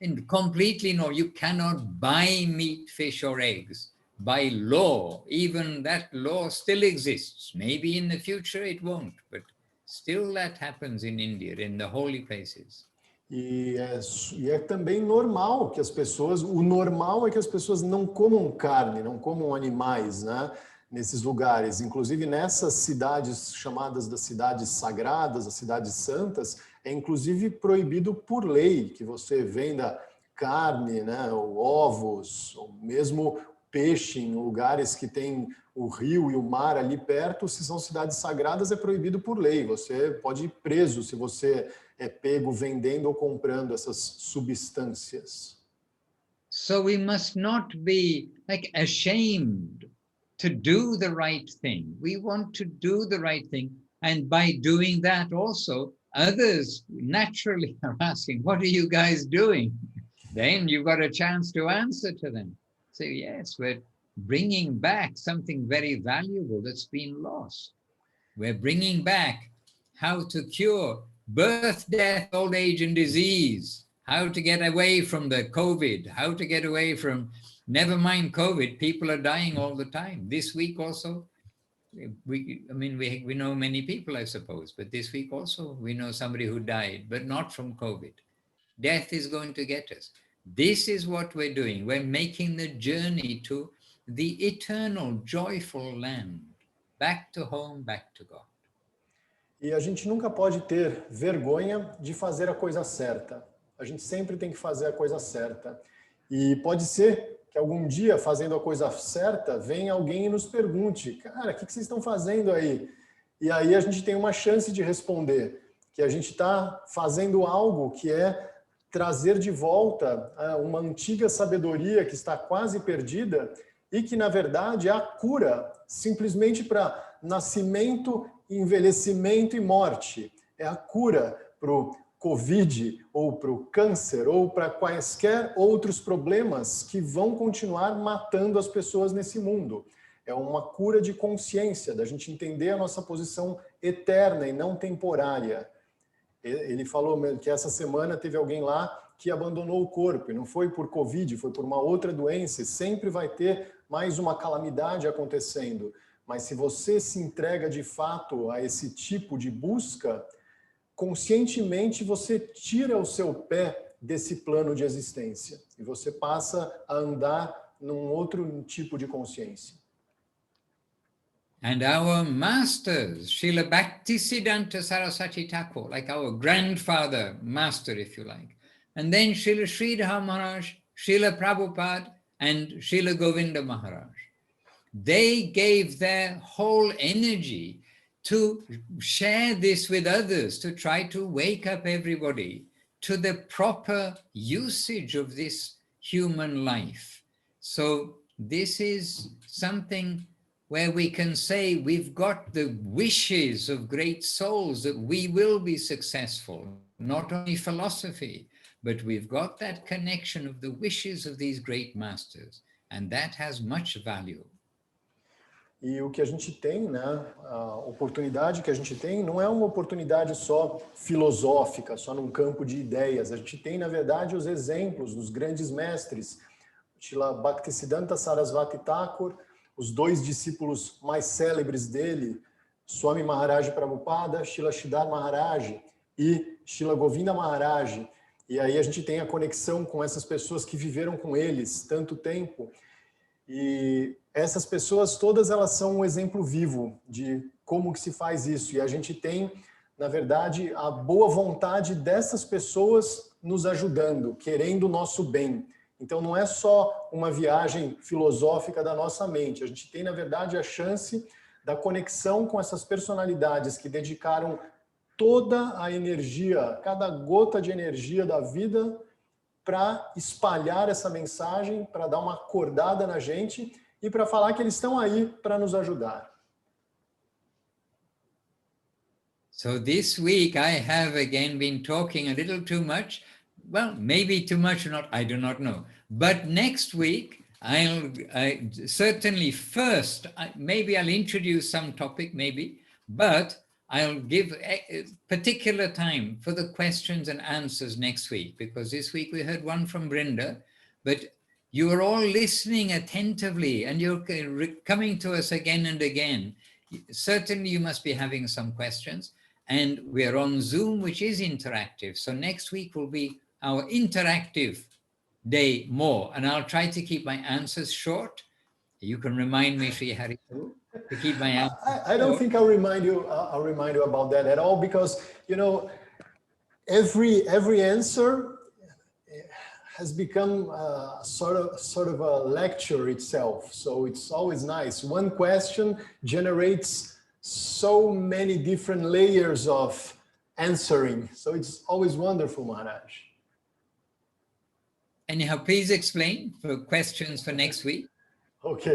And completely no, you cannot buy meat, fish or eggs. By law, even that law still exists. Maybe in the future it won't, but still that happens in India, in the holy places. E é também normal que as pessoas, o normal é que as pessoas não comam carne, não comam animais, né, nesses lugares. Inclusive nessas cidades chamadas das cidades sagradas, as cidades santas, é inclusive proibido por lei que você venda carne, né, ou ovos, ou mesmo peixe em lugares que tem o rio e o mar ali perto. Se são cidades sagradas, é proibido por lei. Você pode ir preso se você é pego vendendo ou comprando essas substâncias. So we must not be like ashamed to do the right thing. We want to do the right thing, and by doing that also, others naturally are asking, what are you guys doing? Then you've got a chance to answer to them. So yes, we're bringing back something very valuable that's been lost. We're bringing back how to cure birth, death, old age, and disease, how to get away from the COVID, how to get away from, never mind COVID, people are dying all the time. This week also, we know many people, I suppose, but this week also we know somebody who died, but not from COVID. Death is going to get us. This is what we're doing. We're making the journey to the eternal, joyful land, back to home, back to God. E a gente nunca pode ter vergonha de fazer a coisa certa. A gente sempre tem que fazer a coisa certa. E pode ser que algum dia, fazendo a coisa certa, venha alguém e nos pergunte, cara, o que vocês estão fazendo aí? E aí a gente tem uma chance de responder, que a gente está fazendo algo que é trazer de volta uma antiga sabedoria que está quase perdida e que, na verdade, é a cura simplesmente para nascimento, envelhecimento e morte. É a cura para o Covid, ou para o câncer, ou para quaisquer outros problemas que vão continuar matando as pessoas nesse mundo. É uma cura de consciência, da gente entender a nossa posição eterna e não temporária. Ele falou que essa semana teve alguém lá que abandonou o corpo, e não foi por Covid, foi por uma outra doença, e sempre vai ter mais uma calamidade acontecendo. Mas se você se entrega de fato a esse tipo de busca, conscientemente você tira o seu pé desse plano de existência e você passa a andar num outro tipo de consciência. And our masters, Srila Bhaktisiddhanta Saraswati Thakur, like our grandfather, master, if you like, and then Srila Sridhar Maharaj, Srila Prabhupada, and Srila Govinda Maharaj. They gave their whole energy to share this with others, to try to wake up everybody to the proper usage of this human life. So this is something where we can say we've got the wishes of great souls that we will be successful, not only philosophy, but we've got that connection of the wishes of these great masters, and that has much value. E o que a gente tem, né, a oportunidade que a gente tem não é uma oportunidade só filosófica, só num campo de ideias. A gente tem, na verdade, os exemplos dos grandes mestres, Srila Bhaktisiddhanta Sarasvati Thakur, os dois discípulos mais célebres dele, Swami Maharaj Prabhupada, Srila Sridhar Maharaj e Srila Govinda Maharaj. E aí a gente tem a conexão com essas pessoas que viveram com eles tanto tempo. E essas pessoas todas, elas são um exemplo vivo de como que se faz isso. E a gente tem, na verdade, a boa vontade dessas pessoas nos ajudando, querendo o nosso bem. Então não é só uma viagem filosófica da nossa mente. A gente tem, na verdade, a chance da conexão com essas personalidades que dedicaram toda a energia, cada gota de energia da vida para espalhar essa mensagem, para dar uma acordada na gente e para falar que eles estão aí para nos ajudar. So this week I have again been talking a little too much. Well, maybe too much or not, I do not know. But next week, I certainly first, maybe I'll introduce some topic, maybe, but I'll give a particular time for the questions and answers next week, because this week we heard one from Brinda, but you are all listening attentively and you're coming to us again and again. Certainly you must be having some questions, and we're on Zoom, which is interactive. So next week will be our interactive day more, and I'll try to keep my answers short. You can remind me, Sri Hari, to keep my answers I don't think I'll remind you about that at all, because you know, every answer has become sort of a lecture itself. So it's always nice. One question generates so many different layers of answering. So it's always wonderful, Maharaj. Anyhow, please explain for questions for next week. Ok.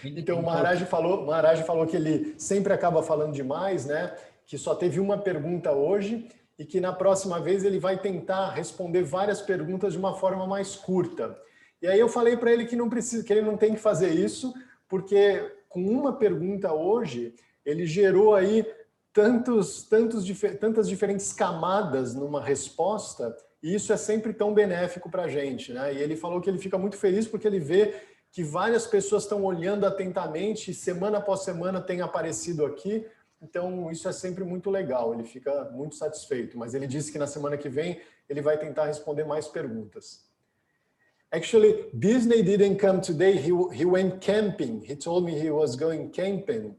Então, o Maharaj falou que ele sempre acaba falando demais, né? Que só teve uma pergunta hoje e que na próxima vez ele vai tentar responder várias perguntas de uma forma mais curta. E aí eu falei para ele que não precisa, que ele não tem que fazer isso, porque com uma pergunta hoje ele gerou aí tantas diferentes camadas numa resposta, e isso é sempre tão benéfico para a gente, né? E ele falou que ele fica muito feliz porque ele vê que várias pessoas estão olhando atentamente, e semana após semana tem aparecido aqui, então isso é sempre muito legal, ele fica muito satisfeito, mas ele disse que na semana que vem ele vai tentar responder mais perguntas. Actually, Disney didn't come today, he went camping, he told me he was going camping,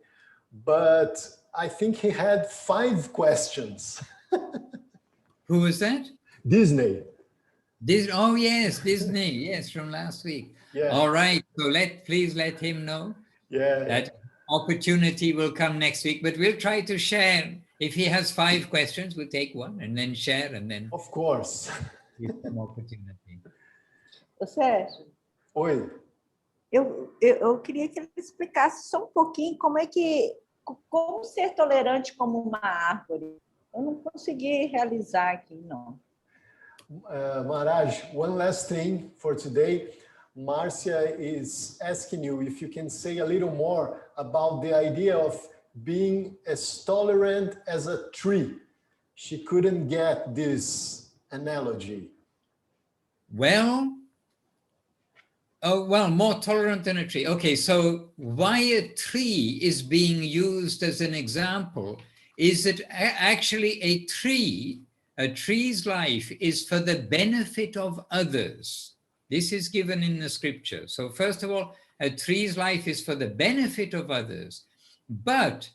but I think he had 5 questions. Who was that? Disney. Oh yes, Disney, yes, from last week. Yeah. All right, so please let him know that opportunity will come next week, but we'll try to share. If he has 5 questions, we'll take one and then share, and then Of course. give some opportunity. Ô Sérgio, Oi. eu queria que ele explicasse só um pouquinho como ser tolerante como uma árvore. Eu não consegui realizar aqui, não. Maharaj, one last thing for today. Marcia is asking you if you can say a little more about the idea of being as tolerant as a tree. She couldn't get this analogy. Well, more tolerant than a tree. Okay, so why a tree is being used as an example is that actually a tree's life is for the benefit of others. This is given in the scripture. So first of all, a tree's life is for the benefit of others, but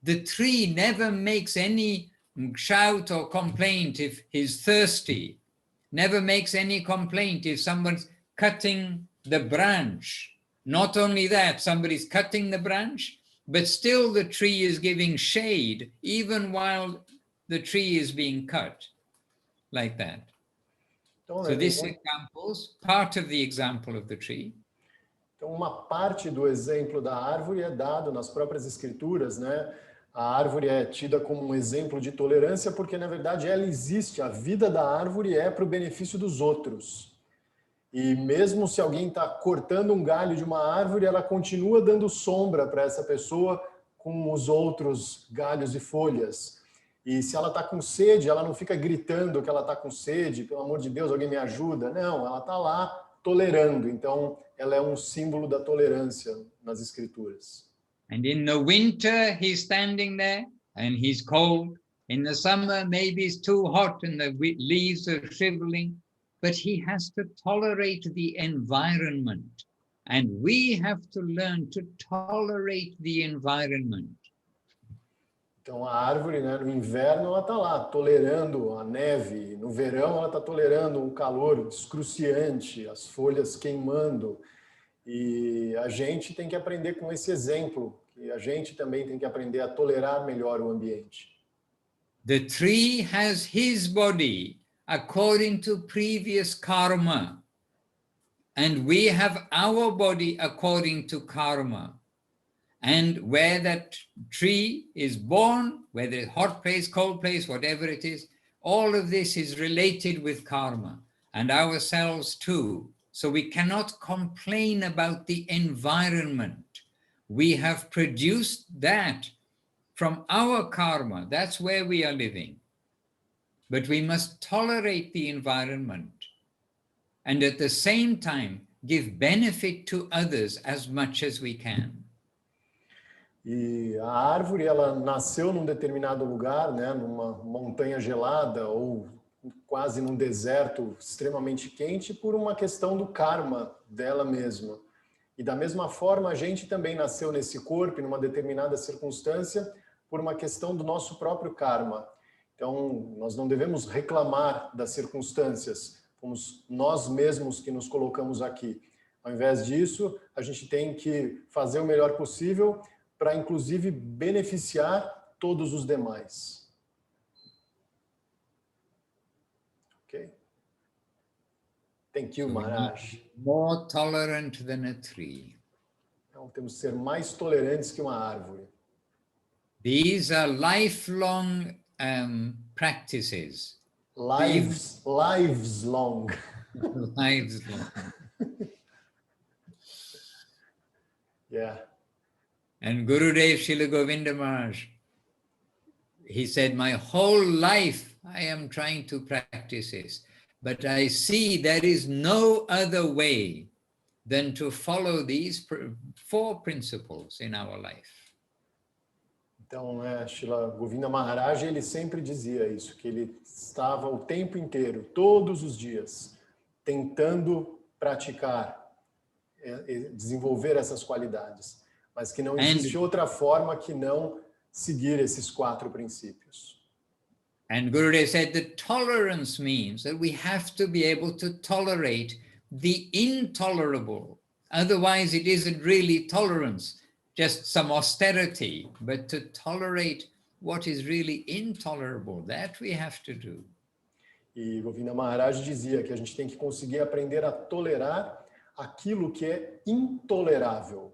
the tree never makes any shout or complaint if he's thirsty, never makes any complaint if someone's cutting the branch. Not only that, somebody's cutting the branch, but still the tree is giving shade even while the tree is being cut. like that. Então, So né, this examples, part of the example of the tree. então, uma parte do exemplo da árvore é dado nas próprias escrituras, né? A árvore é tida como um exemplo de tolerância porque, na verdade, ela existe. A vida da árvore é para o benefício dos outros. E mesmo se alguém está cortando um galho de uma árvore, ela continua dando sombra para essa pessoa com os outros galhos e folhas. E se ela está com sede, ela não fica gritando que ela está com sede, pelo amor de Deus, alguém me ajuda. Não, ela está lá tolerando. Então, ela é um símbolo da tolerância nas escrituras. And in the winter, he's standing there and he's cold. In the summer, maybe it's too hot and the leaves are shriveling, but he has to tolerate the environment. And we have to learn to tolerate the environment. Então, a árvore, né, no inverno, ela está lá tolerando a neve. No verão, ela está tolerando um calor excruciante, as folhas queimando. E a gente tem que aprender com esse exemplo, que a gente também tem que aprender a tolerar melhor o ambiente. The tree has his body according to previous karma, and we have our body according to karma. And where that tree is born, whether it's hot place, cold place, whatever it is, all of this is related with karma, and ourselves too. So we cannot complain about the environment. We have produced that from our karma. That's where we are living. But we must tolerate the environment and at the same time give benefit to others as much as we can. E a árvore, ela nasceu num determinado lugar, né, numa montanha gelada ou quase num deserto extremamente quente por uma questão do karma dela mesma. E da mesma forma, a gente também nasceu nesse corpo, numa determinada circunstância, por uma questão do nosso próprio karma. Então, nós não devemos reclamar das circunstâncias, fomos nós mesmos que nos colocamos aqui. Ao invés disso, a gente tem que fazer o melhor possível para, inclusive, beneficiar todos os demais. Ok? Thank you, Maharaj. More tolerant than a tree. Então, temos que ser mais tolerantes que uma árvore. These are lifelong practices. Lives long. Lives long. Yeah. And Gurudev Srila Govinda Maharaj, he said, my whole life I am trying to practice this, but I see there is no other way than to follow these four principles in our life. Então, Srila Govinda Maharaj, ele sempre dizia isso, que ele estava o tempo inteiro, todos os dias, tentando praticar, desenvolver essas qualidades, mas que não existe outra forma que não seguir esses quatro princípios. And Gurudev said that tolerance means that we have to be able to tolerate the intolerable. Otherwise, it isn't really tolerance, just some austerity, but to tolerate what is really intolerable, that we have to do. E Govinda Maharaj dizia que a gente tem que conseguir aprender a tolerar aquilo que é intolerável.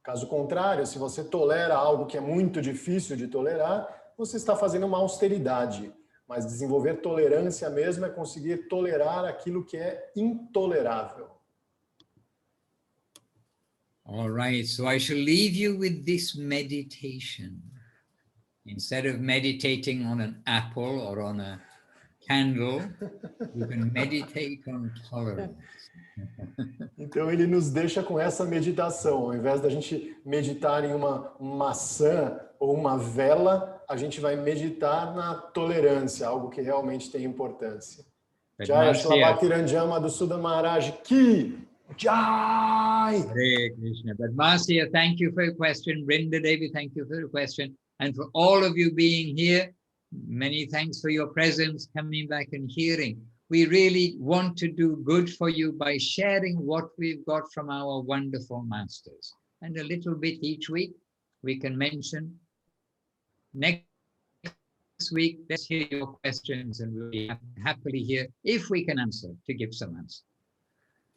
Caso contrário, se você tolera algo que é muito difícil de tolerar, você está fazendo uma austeridade. Mas desenvolver tolerância mesmo é conseguir tolerar aquilo que é intolerável. All right, so I shall leave you with this meditation. Instead of meditating on an apple or on a candle, you can meditate on tolerance. Então ele nos deixa com essa meditação. Ao invés da gente meditar em uma maçã ou uma vela, a gente vai meditar na tolerância, algo que realmente tem importância. Jai Shri Bhaktivedanta Madhusudana Maharaj Ki Jai! Hare Krishna. But Marcia, thank you for your question. Brinda Devi, thank you for your question. And for all of you being here, many thanks for your presence, coming back and hearing. We really want to do good for you by sharing what we've got from our wonderful masters. And a little bit each week, we can mention. Next next week, let's hear your questions and we'll be happily here, if we can answer, to give some answer.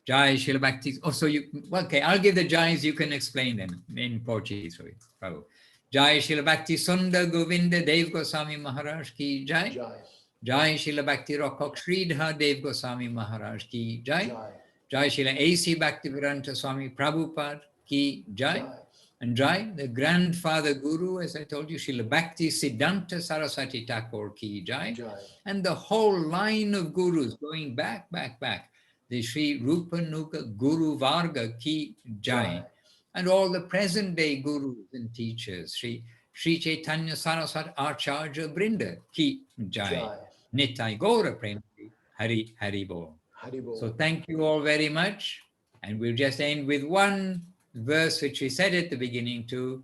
Jai Srila Bhakti. Oh, so you, okay, I'll give the Jais, you can explain them in Portuguese. Sorry, Prabhu. Jai Srila Bhakti Sundar Govinda Dev Goswami Maharaj ki Jai. Jai. Jai Srila Bhakti Rockok Sridhar Dev Goswami Maharaj ki Jai. Jai. Jai Srila A.C. Bhaktivedanta Swami Prabhupada ki Jai. Jai. And Jai, the grandfather guru, as I told you, Srila Bhakti Siddhanta Saraswati Thakur ki Jai. Jai. And the whole line of gurus going back. The Sri Rupa Nuga Guru Varga ki Jai. Jai. And all the present day gurus and teachers, Sri Chaitanya Saraswati Acharya Brinda ki Jai. Jai. Nitai Gaura Premji Hari Hari Bol. Haribol. So thank you all very much. And we'll just end with one verse which we said at the beginning too.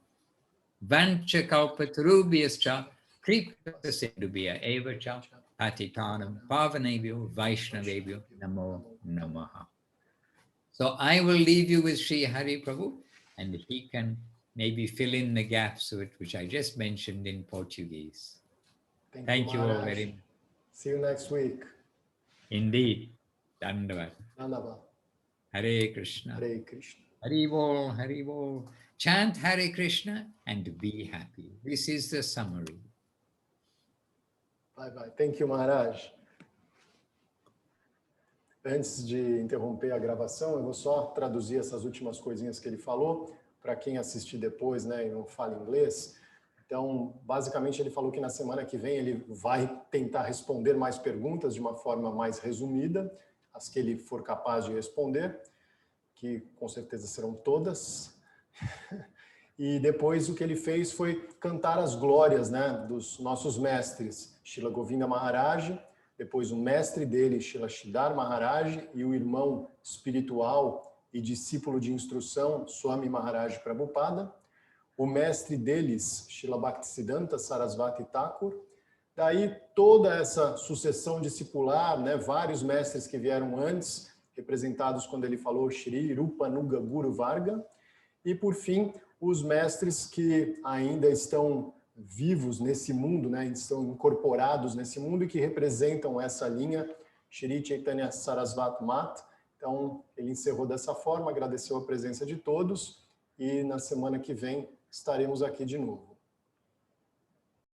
Vancha kalpatarubhyascha kripta sindubhya evacha patitanam pavanebhyo vaishnavebhyo namo namaha. So I will leave you with Sri Hari Prabhu, and he can maybe fill in the gaps which I just mentioned in Portuguese. Thank you all Maharaj. very much. See you next week. Indeed. Dandavad. Dhanavad. Hare Krishna. Hare Krishna. Hari Bol, Hari Bol. Chant Hare Krishna and be happy. This is the summary. Bye bye. Thank you, Maharaj. Antes de interromper a gravação, eu vou só traduzir essas últimas coisinhas que ele falou, para quem assistir depois, né, e não fala inglês. Então, basicamente, ele falou que na semana que vem ele vai tentar responder mais perguntas de uma forma mais resumida, as que ele for capaz de responder, que com certeza serão todas. E depois o que ele fez foi cantar as glórias, né, dos nossos mestres, Srila Govinda Maharaj, depois o mestre dele, Srila Sridhar Maharaj, e o irmão espiritual e discípulo de instrução, Swami Maharaj Prabhupada, o mestre deles, Srila Bhaktisiddhanta Sarasvati Thakur, daí toda essa sucessão discipular, né, vários mestres que vieram antes, representados quando ele falou Shri Rupa Nuga Guru Varga, e por fim, os mestres que ainda estão vivos nesse mundo, né, estão incorporados nesse mundo e que representam essa linha, Shri Chaitanya Sarasvati Mat. Então, ele encerrou dessa forma, agradeceu a presença de todos e na semana que vem estaremos aqui de novo.